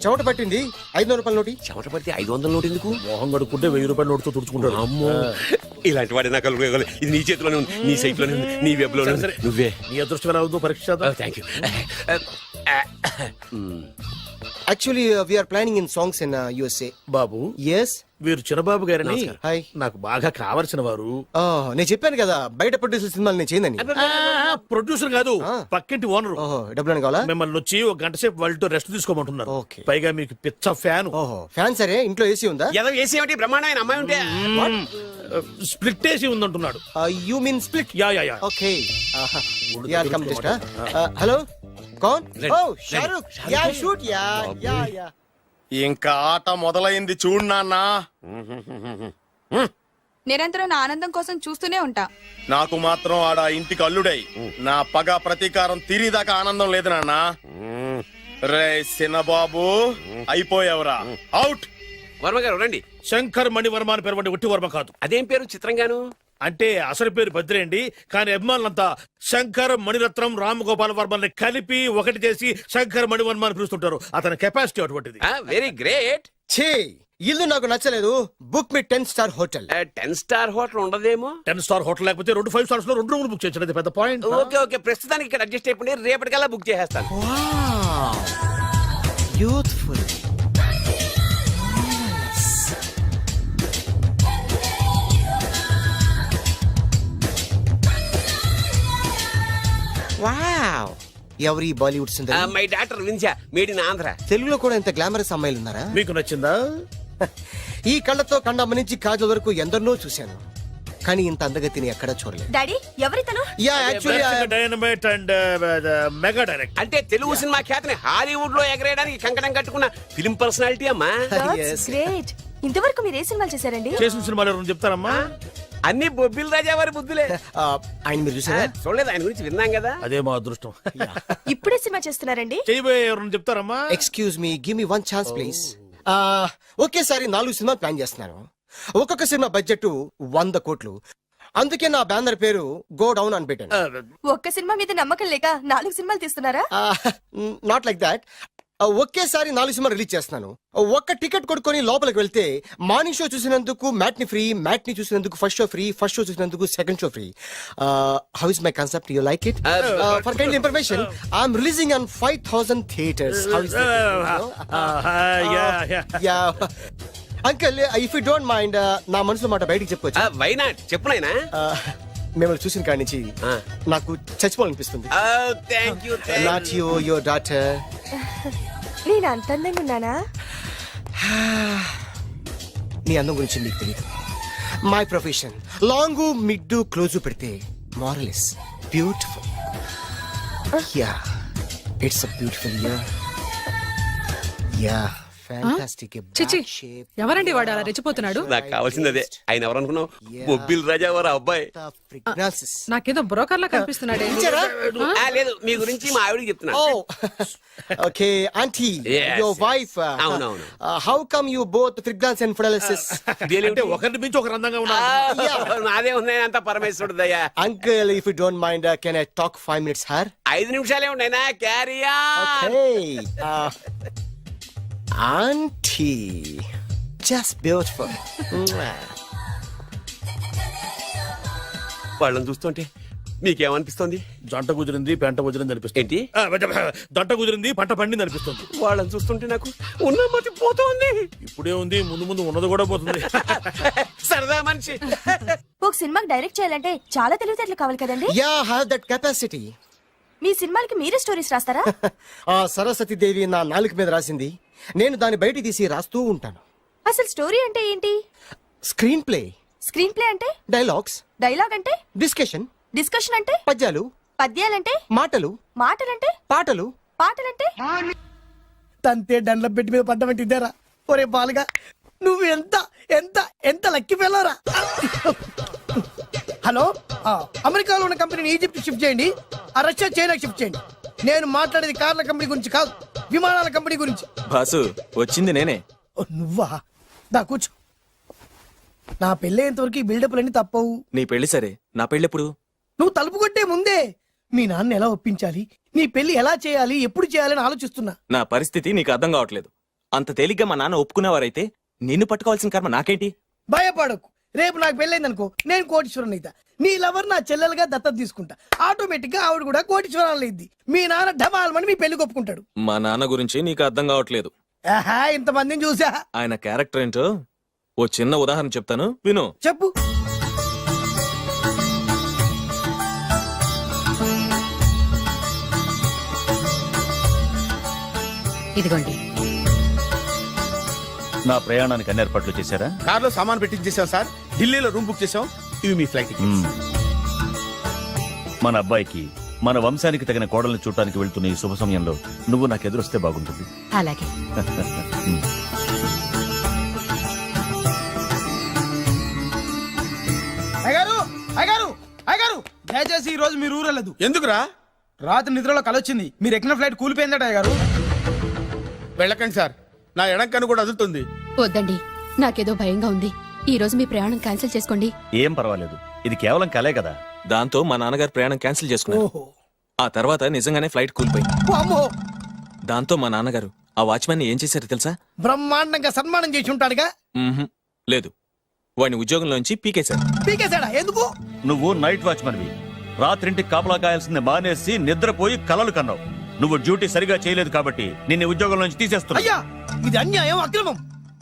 చెమట పట్టింది, 500 రూపాయల నోటి. చెమట పడితే 500 note ఎందుకు? మొహం కడుక్కుంటే 1000 రూపాయల నోటుతో తుడుచుకుంటాడు. అమ్మో, ఇలాంటి వాడి నాకు అల్లుడు. ఇది నీ చేతిలోనే ఉంది, నీ సైట్ లోనే ఉంది, నీ వెబ్ లోనే ఉంది. నువ్వే. నీ అదృష్టం ఎలా ఉందో పరీక్ష చేద్దాం. Thank you. Actually we are planning in songs in USA. Babu, yes. వీరు చిన్నబాబు గారిని హాయ్. నాకు బాగా కావలసిన వారు. నేను చెప్పాను కదా బయట ప్రొడ్యూసర్ సినిమాలు నేను చేయనని. ప్రొడ్యూసర్ కాదు, పక్కింటి ఓనర్. ఓహో, డబ్బులు కావాలా? మిమ్మల్ని వచ్చి ఒక గంట సేపు వాళ్ళతో రెస్ట్ తీసుకోమంటున్నారు. ఓకే. పైగా మీకు పిచ్చ ఫ్యాన్. ఓహో ఫ్యాన్. సరే, ఇంట్లో ఏసీ ఉందా? ఏదో ఏసీ ఏమిటి, బ్రహ్మాండమైన అమ్మాయి ఉంటే. స్ప్లిట్ ఏసీ ఉందంటున్నాడు. You mean split? Yeah yeah yeah. Okay yeah come just. Hello, కౌన్? Oh Shahrukh. Yeah shoot. Yeah yeah yeah. ఇంకా ఆట మొదలైంది చూడు నాన్న. నిరంతరం నా ఆనందం కోసం చూస్తూనే ఉంటా. నాకు మాత్రం ఆడ ఇంటికి అల్లుడై నా పగ ప్రతీకారం తీరిదాకా ఆనందం లేదు నాన్న. రే సిన్నబాబు, అయిపోయావురా, అవుట్. వర్మ గారు రండి. శంకర్ మణివర్మ అని పేరు, ఒట్టి వర్మ కాదు. అదేం పేరు చిత్రంగాను? అంటే అసలు పేరు భద్రే అండి, కానీ అభిమానులంతా శంకర్ మణిరత్నం రామగోపాల్ వర్మని కలిపి ఒకటి చేసి శంకర్ మణివర్మ అని పిలుస్తుంటారు. అతని కెపాసిటీ అటువంటిది. Very great. ఛీ, ఇల్లు నాకు నచ్చలేదు. బుక్ మీ 10 స్టార్ హోటల్. 10 స్టార్ హోటల్ ఉండదేమో. 10 స్టార్ హోటల్ లేకపోతే 2 5 స్టార్స్ లో 2 రూములు బుక్ చేయొచ్చు. పెద్ద పాయింట్. ఓకే ఓకే, ప్రస్తుతానికి ఇక్కడ అడ్జస్ట్ అయిపోయి రేపటికల్లా బుక్ చేసేస్తాను. యూత్ఫుల్. వావ్, ఎవరి బాలీవుడ్ సుందరి? మై డాక్టర్ విన్సా, మేడ్ ఇన్ ఆంధ్ర. తెలుగులో కూడా ఇంత గ్లామరస్ అమ్మాయిలు ఉన్నారా? మీకు నచ్చిందా? ఈ కళ్ళతో కండమ్మ నుంచి కాజల్ వరకు ఎందరినో చూశాను, కానీ ఇంత అందగతిని ఎక్కడా చూడలేదు. డాడీ ఎవరితను? Yeah actually dynamite and mega direct. అంటే తెలుగు సినిమా ఖ్యాతిని హాలీవుడ్ లో ఎగరేయడానికి కంకణం కట్టుకున్న ఫిల్మ్ పర్సనాలిటీ అమ్మా. గ్రేట్. ఇంతవరకు మీరు ఏ సినిమాలు చేశారండి? చేసిన సినిమాలు ఎవరు చెప్తారమ్మా? అన్ని బొబ్బిల్ రాజా వారి బుద్ధులే. ఆయన మీరు చూసారా? చూడలేదు, ఆయన గురించి విన్నాం కదా. అదే మా అదృష్టం. ఇప్పుడే సినిమా చేస్తున్నారండి? చేయబోయే ఎవరు చెప్తారమ్మా? Excuse me, give me 1 chance please. ఒకేసారి 4 సినిమా ప్లాన్ చేస్తున్నాను. ఒక్కొక్క సినిమా బడ్జెట్ 100 కోట్లు. అందుకే నా బ్యానర్ పేరు గో డౌన్ అని పెట్టాను. ఒక్క సినిమా మీద నమ్మకం లేక 4 సినిమాలు తీస్తున్నారా? Not like that. ఒకేసారి 4 సినిమా రిలీజ్ చేస్తున్నాను. ఒక్క టికెట్ కొనుక్కొని లోపలికి వెళ్తే మార్నింగ్ షో చూసినందుకు మ్యాట్ని ఫ్రీ, మ్యాట్ని చూసినందుకు first show free, first show చూసినందుకు second show free. How is my concept? You like it? For kind information, I'm releasing on 5000 theatres. How is yeah uncle, if you don't mind, నా మనసులో మాట బయటికి చెప్పొచ్చు? Why not, చెప్పు నాయనా. మిమ్మల్ని చూసిన కాడి నుంచి నాకు చచ్చిపోవాలనిపిస్తుంది. Thank you. Not you, your daughter. నేను అంత అందంగా ఉన్నానా? నీ అందం గురించి నీకు తెలియదు. My profession long mid close పెడితే moral is beautiful. Yeah, it's a beautiful year. Yeah, fantastic. A black shape. ఎవరండి వాడు అలా రెచ్చిపోతున్నాడు? నాకు కావాల్సింది అదే. ఆయన ఎవరు అనుకున్నావు? బొబ్బిల్ రాజా వారు అబ్బాయి. Fragrances. నాకేదో బ్రోకర్ లా కనిపిస్తున్నాడే. లేదు, మీ గురించి మా ఆవిడకి చెప్తున్నా. Oh, okay, auntie, Yes, your yes. wife. అవునవును. How come you both fragrance and paralysis? అంటే ఒకరిని మించి ఒకరు అందంగా ఉన్నారు. నాదే ఉన్నాయి అంత పరమేశ్వరుడు దయ్యా. Uncle, if you don't mind, can I talk 5 minutes, sir? 5 నిమిషాలే ఉన్నాయినా, క్యారియా. Okay. Auntie, just beautiful. వాళ్ళని చూస్తుంటే మీకేమనిపిస్తుంది? జంట కుదిరింది పెంట కుదిరింది అనిపిస్తుంది. ఏంటి? దంట కుదిరింది పంట పండింది అనిపిస్తుంది. వాళ్ళని చూస్తుంటే నాకు ఉన్న మతి పోతుంది. ఇప్పుడే ఉంది, ముందు ముందు ఉన్నది కూడా పోతుంది. సరదా మనిషి. ఒక సినిమాకి డైరెక్ట్ చేయాలంటే చాలా తెలివితేటలు కావాలి కదండి. Yeah, I have that capacity. మీ సినిమాలకి మీరే స్టోరీస్ రాస్తారా? ఆ సరస్వతి దేవి నా నాలుక మీద రాసింది. నేను దాన్ని బయట తీసి రాస్తూ ఉంటాను. అసలు స్టోరీ అంటే ఏంటి? స్క్రీన్ ప్లే, స్క్రీన్ ప్లే అంటే? డైలాగ్స్, డైలాగ్ అంటే? డిస్కషన్, డిస్కషన్ అంటే? పద్యాలు, పద్యాలంటే? మాటలు, మాటలంటే? పాటలు. పాటలంటే? తంతే దండ్ల పెట్టి మీద పడ్డమంటే ఇద్దరా? ఒరే బాలుగా, నువ్వు ఎంత ఎంత ఎంత లక్కీ ఫెలోరా. హలో, అమెరికాలో ఉన్న కంపెనీని ఈజిప్ట్ షిఫ్ట్ చేయండి, రష్యా చైనాకి షిఫ్ట్ చేయండి. నేను మాట్లాడేది కార్ల కంపెనీ గురించి కాదు, విమానాల కంపెనీ గురించి. బాసు వచ్చింది నేనే. ఓ, నువ్వా? దా కూర్చో. నా పెళ్ళేంతవరకు ఈ బిల్డప్లన్నీ తప్పవు. నీ పెళ్లి సరే, నా పెళ్ళెప్పుడు? నువ్వు తలుపు కొట్టే ముందే మీ నాన్న ఎలా ఒప్పించాలి, నీ పెళ్లి ఎలా చేయాలి, ఎప్పుడు చేయాలని ఆలోచిస్తున్నా. నా పరిస్థితి నీకు అర్థం కావట్లేదు. అంత తేలిగ్గా మా నాన్న ఒప్పుకునేవారైతే నిన్ను పట్టుకోవాల్సిన కర్మ నాకేంటి? భయపడకు, రేపు నాకు పెళ్ళైందనుకో, నేను కోటీశ్వరుని అయితా. నీ లవర్ నా చెల్లెలుగా దత్తత తీసుకుంటా. ఆటోమేటిక్ గా ఆవిడ కూడా కోటీశ్వరాలు అయింది. మీ నాన్న ఢమాల్మని మీ పెళ్లి ఒప్పుకుంటాడు. మా నాన్న గురించి నీకు అర్థం కావట్లేదు. ఆహా, ఇంతమందిని చూసా. ఆయన క్యారెక్టర్ ఏంటో ఓ చిన్న ఉదాహరణ చెప్తాను, విను. చెప్పు. ఇదిగోండి. నా ప్రయాణానికి అన్ని ఏర్పాట్లు చేశారా? కార్లో సామాన్ పెట్టించేసాం సార్. ఢిల్లీలో రూమ్ బుక్ చేసాం. ఇవి మీ ఫ్లైట్ టికెట్స్. మన అబ్బాయికి మన వంశానికి తగిన కోడల్ని చూడటానికి వెళ్తున్న ఈ శుభ సమయంలో నువ్వు నాకు ఎదురొస్తే బాగుంటుంది. అలాగే. అయ్యగారు, అయ్యగారు, అయ్యగారు, దయచేసి ఈ రోజు మీరు ఊరెళ్ళదు. ఎందుకురా? రాత్రి నిద్రలో కలొచ్చింది. మీరు ఎక్కిన ఫ్లైట్ కూలిపోయిందట అయ్యగారు. వెళ్ళకండి సార్, నా ఎడం కన్ను కూడా అదులుతుంది. వద్దండి, నాకేదో భయంగా ఉంది. ఈ రోజు మీ ప్రయాణం క్యాన్సిల్ చేసుకోండి. ఏం పర్వాలేదు, ఇది కేవలం కలే కదా. దాంతో మా నాన్నగారు ప్రయాణం క్యాన్సిల్ చేసుకున్నారు. ఓహో, ఆ తర్వాత నిజంగానే ఫ్లైట్ కూలిపోయింది. అమ్మో, దాంతో మా నాన్నగారు ఆ వాచ్మెన్ ఏం చేశారో తెలుసా? బ్రహ్మాండంగా సన్మానం చేసి ఉంటాడుగా. మ్మ్హ్. లేదు, వాడిని ఉద్యోగంలోంచి పీకేశారు. పీకేశాడా? ఎందుకు? నువ్వు నైట్ వాచ్మన్వి. రాత్రింటికి కాపలా కాయాల్సింది మానేసి నిద్రపోయి కలలు కన్నావు. నువ్వు డ్యూటీ సరిగా చేయలేదు కాబట్టి నిన్ను ఉద్యోగం నుంచి తీసేస్తున్నా. అయ్యా, ఇది అన్యాయం, అక్రమం.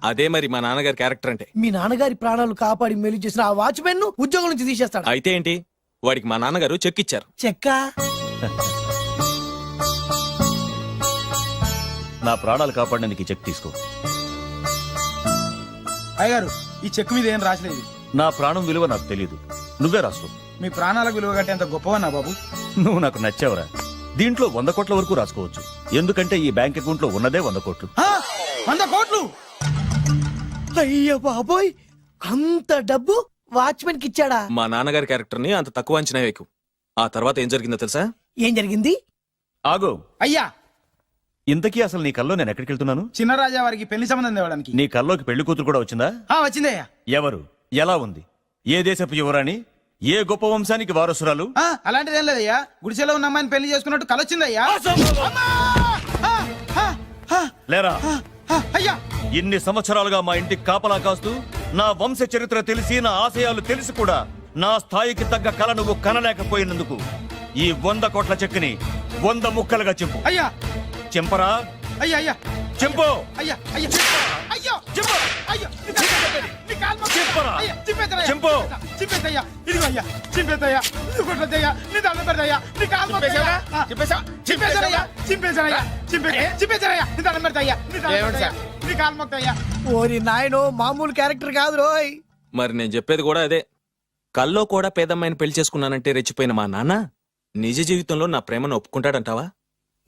అదే మరి మా నాన్నగారి క్యారెక్టర్ అంటే. మీ నాన్నగారి ప్రాణాలు కాపాడి మేలు చేసిన ఆ వాచ్మెన్ ను ఉద్యోగం నుంచి తీసేస్తాడు. అయితే ఏంటి, వాడికి మా నాన్నగారు చెక్ ఇచ్చారు. చెక్క? నా ప్రాణాలు కాపాడడానికి చెక్ తీసుకో. అయ్యగారు, ఈ చెక్ మీద ఏం రాసలేదు. నా ప్రాణం విలువ నాకు తెలియదు, నువ్వే రాసుకో. మీ ప్రాణాలకు విలువ కట్టే అంత గొప్పవన్నా బాబు. నువ్వు నాకు నచ్చావురా. దీంట్లో 100 కోట్ల వరకు రాసుకోవచ్చు. ఎందుకంటే ఈ బ్యాంక్ అకౌంట్ లో ఉన్నదే 100 కోట్లు. 100 కోట్లు? అయ్యో బాబోయ్, అంత డబ్బు వాచ్మెన్ కి ఇచ్చాడా? మా నాన్నగారి క్యారెక్టర్ ని అంత తక్కువ అంచనా వేయకు. ఆ తర్వాత ఏం జరిగిందో తెలుసా? ఏం జరిగింది? ఆగో అయ్యా, ఇంతకీ అసలు నీ కల్లో నేను ఎక్కడికి వెళ్తున్నాను? చిన్నరాజా వారికి పెళ్లి సంబంధం తేవడానికి. నీ కల్లోకి పెళ్లి కూతురు కూడా వచ్చిందా? వచ్చిందయ్యా. ఎవరు, ఎలా ఉంది, ఏ దేశపు యువరాణి, ఏ గొప్ప వంశానికి వారసురాలు? అలాంటిదేం లేదయ్యా. గుడిసెలో ఉన్న అమ్మాయిని పెళ్లి చేసుకున్నట్టు కలొచ్చిందయ్యా. లేరా? అయ్యా, ఇన్ని సంవత్సరాలుగా మా ఇంటికి కాపలా కాస్తూ నా వంశ చరిత్ర తెలిసి నా ఆశయాలు తెలిసి కూడా నా స్థాయికి తగ్గ కళ నువ్వు కనలేకపోయినందుకు ఈ 100 కోట్ల చెక్కుని 100 ముక్కలుగా చెప్పు. అయ్యా, చెంపరా? అయ్యా, అయ్యా, చెంపు. అయ్యా, అయ్యా, అయ్యో, చెప్పు. అయ్యో, చెప్పరా? చెంపు. చింపేదయ్యా, ఇదిగో అయ్యా, చింపేదయ్యా, ఇదిగోట్లదయ్యా, నీ దండం పెడతయ్యా, నీ కాలు మొక్కుతయ్యా. చింపేశానయ్యా, చింపేశానయ్యా, చింపేశానయ్యా, నీ దండం పెడతయ్యా, నీ కాలు మొక్కుతయ్యా. ఓరి నాయనో, మామూలు క్యారెక్టర్ కాదు రోయ్. మరి నేను చెప్పేది కూడా అదే. కల్లో కూడా పేదమ్మాయిని పెళ్లి చేసుకున్నానంటే రెచ్చిపోయిన మా నాన్న నిజ జీవితంలో నా ప్రేమను ఒప్పుకుంటాడంటావా?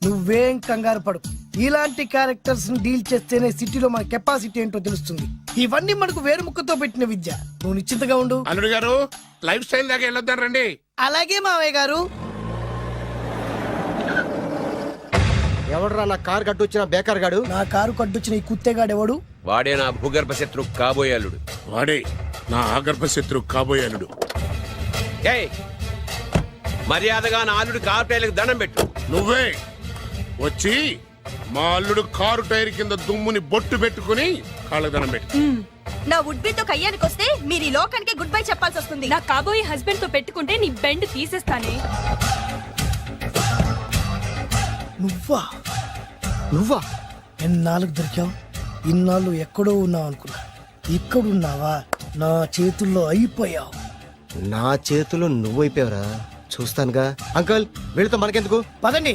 నువ్వేం కంగారు పడు. ఇలాంటి క్యారెక్టర్స్ డీల్ చేస్తేనే సిటీలో మన కెపాసిటీ ఏంటో తెలుస్తుంది. ఇవన్నీ మనకు వేరుముక్కతో పెట్టిన విద్య. నువ్వు నిశ్చింతగా ఉండు. అల్లుడు గారు లైఫ్ స్టైల్ దాకా వెళ్ళొద్దాం రండి. అలాగే మావయ్య గారు. ఎవడరా నా కారు కట్టొచ్చిన బేకార్ గాడు? నా కారు కడ్డొచ్చిన ఈ కుత్తేగాడెవడు? వాడే నా భూగర్భ శత్రు కాబోయే అల్లుడు. వాడే నా ఆగర్భ శత్రు కాబోయే అల్లుడు. మర్యాదగా నా అల్లుడు కారు టైర్లకు దండం పెట్టు. నువ్వే వచ్చి మా అల్లుడు కారు టైర్ కింద దుమ్ముని బొట్టు పెట్టుకుని కాళ్ళదనం పెట్టు. నా వుడ్బితో కయ్యానికి వస్తే మీరు ఈ లోకానికి గుడ్ బై చెప్పాల్సి వస్తుంది. నా కాబోయే హస్బెండ్ తో పెట్టుకుంటే నీ బెండ్ తీసేస్తానే. నువ్వా ఎన్నాళ్ళకు దొరికావు? ఇన్నాళ్ళు ఎక్కడో ఉన్నావు అనుకున్నా. ఇక్కడున్నావా? నా చేతుల్లో అయిపోయావు. నా చేతిలో నువ్వైపోయావురా. చూస్తానుగా. అంకుల్ వెళితే మనకెందుకు? పదండి.